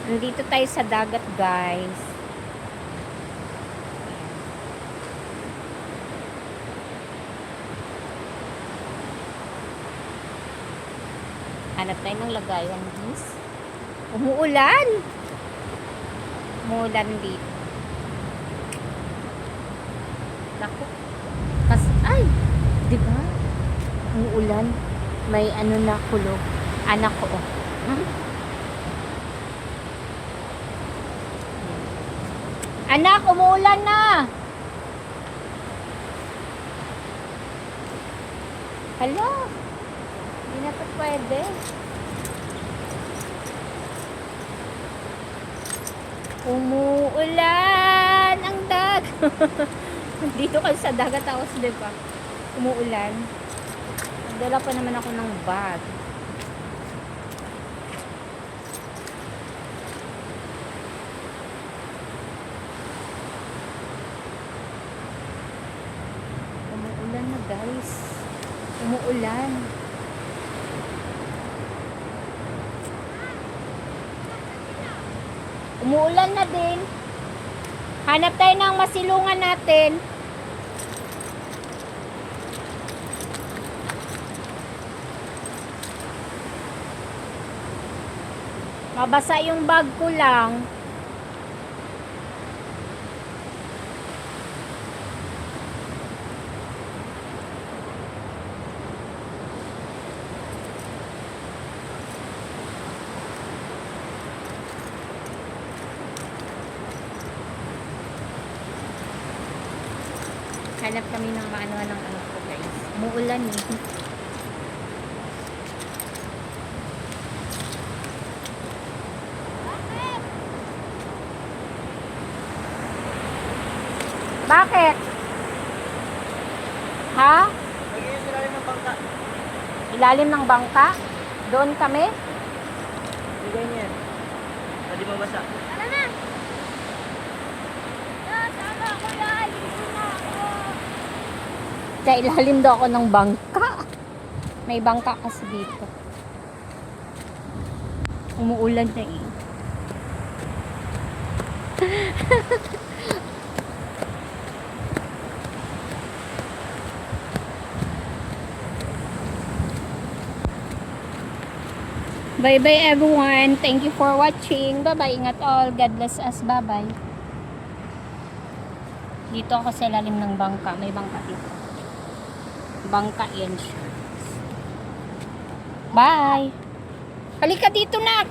Nandito tayo sa dagat, guys. Hanap tayo ng lagayan, guys. Umuulan. Umuulan dito. Naku. Ay, di ba? Umuulan. May ano na kulog. Anak ko, oh. Anak, umuulan na. Hala. Hindi na to pwede. Umuulan ang dito kasi sa dagat ako, di ba? Umuulan. Nagdala pa naman ako ng bag. Umuulan na, guys. Umuulan. Umuulan na din. Hanap tayo ng masilungan natin. Mabasa yung bag ko lang. Hanap kami ng maanuhan ng ano ko, guys. Umuulan eh. Bakit? Ha? Ilalim ng bangka. Ilalim ng bangka? Doon kami? Bigay niyan. Hindi mabasa. Ano na? Tama ko yan. Sa ilalim daw ako ng bangka. May bangka kasi dito. Umuulan na eh. Bye bye everyone. Thank you for watching. Bye bye. Ingat all. God bless us. Bye bye. Dito ako sa ilalim ng bangka. May bangka dito. Bangka yan siya. Bye. Halika dito, nak.